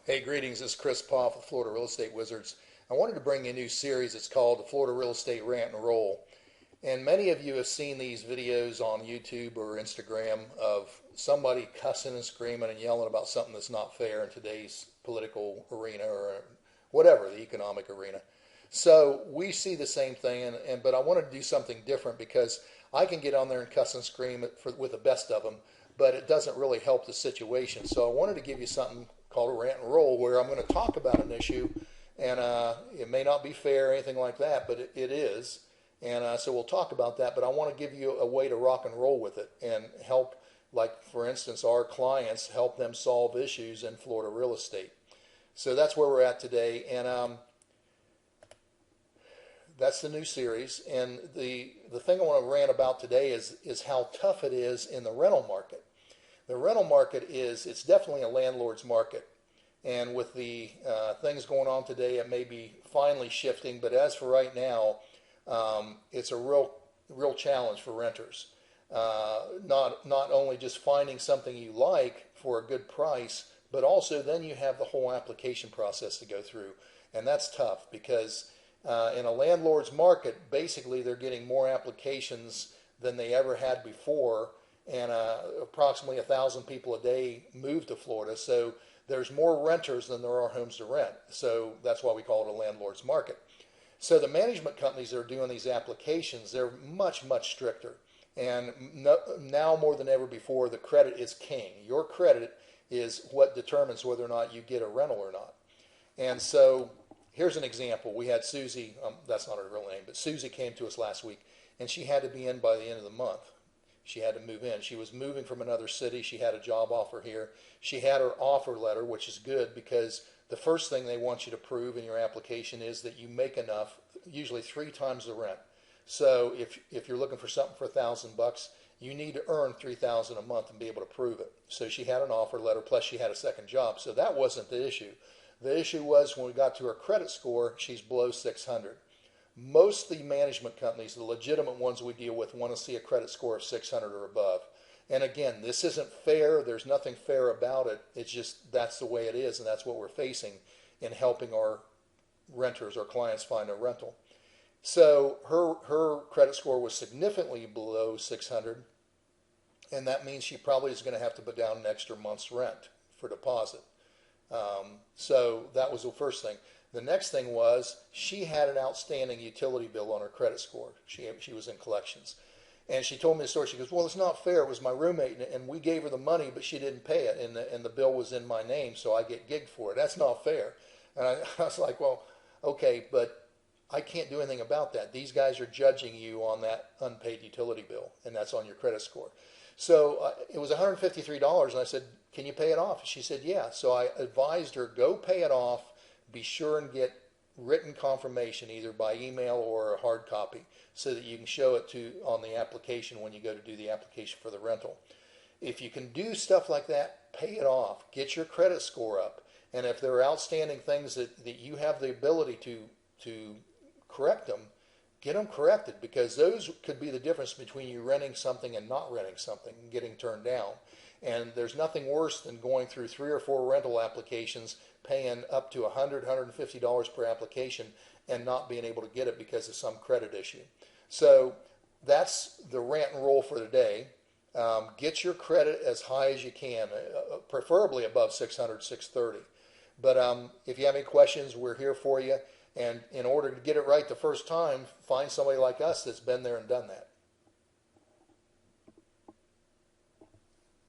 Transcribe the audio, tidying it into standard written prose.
Hey, greetings. This is Chris Poff with Florida Real Estate Wizards. I wanted to bring you a new series. It's called the Florida Real Estate Rant and Roll. And many of you have seen these videos on YouTube or Instagram of somebody cussing and screaming and yelling about something that's not fair in today's political arena or whatever, the economic arena. So we see the same thing, but I wanted to do something different because I can get on there and cuss and scream with the best of them, but it doesn't really help the situation. So I wanted to give you something called a rant and roll where I'm going to talk about an issue, and it may not be fair or anything like that, but it is. And so we'll talk about that, but I want to give you a way to rock and roll with it and help, like for instance, our clients, help them solve issues in Florida real estate. So that's where we're at today, and that's the new series. And the thing I want to rant about today is how tough it is in the rental market. The rental market it's definitely a landlord's market. And with the things going on today, it may be finally shifting. But as for right now, it's a real challenge for renters. Not only just finding something you like for a good price, but also then you have the whole application process to go through. And that's tough because in a landlord's market, basically they're getting more applications than they ever had before, and approximately 1,000 people a day move to Florida. So there's more renters than there are homes to rent. So that's why we call it a landlord's market. So the management companies that are doing these applications, they're much, much stricter. And now more than ever before, the credit is king. Your credit is what determines whether or not you get a rental or not. And so here's an example. We had Susie, that's not her real name, but Susie came to us last week, and she had to be in by the end of the month. She had to move in. She was moving from another city. She had a job offer here. She had her offer letter, which is good because the first thing they want you to prove in your application is that you make enough, usually 3 times the rent. So if you're looking for something for $1,000, you need to earn $3,000 a month and be able to prove it. So she had an offer letter, plus she had a second job. So that wasn't the issue. The issue was when we got to her credit score, she's below 600. Most of the management companies, the legitimate ones we deal with, want to see a credit score of 600 or above. And again, this isn't fair. There's nothing fair about it. It's just that's the way it is, and that's what we're facing in helping our renters, our clients, find a rental. So her credit score was significantly below 600, and that means she probably is going to have to put down an extra month's rent for deposit. So that was the first thing. The next thing was she had an outstanding utility bill on her credit score. She was in collections. And she told me the story. She goes, well, it's not fair. It was my roommate, and we gave her the money, but she didn't pay it, and the bill was in my name, so I get gigged for it. That's not fair. And I was like, well, okay, but I can't do anything about that. These guys are judging you on that unpaid utility bill, and that's on your credit score. So it was $153, and I said, can you pay it off? She said, yeah. So I advised her, go pay it off. Be sure and get written confirmation either by email or a hard copy so that you can show it on the application when you go to do the application for the rental. If you can do stuff like that, pay it off. Get your credit score up. And if there are outstanding things that you have the ability to correct them, get them corrected, because those could be the difference between you renting something and not renting something and getting turned down. And there's nothing worse than going through 3 or 4 rental applications, paying up to $100, $150 per application, and not being able to get it because of some credit issue. So that's the rant and roll for today. Get your credit as high as you can, preferably above 600, 630. But if you have any questions, we're here for you. And in order to get it right the first time, find somebody like us that's been there and done that.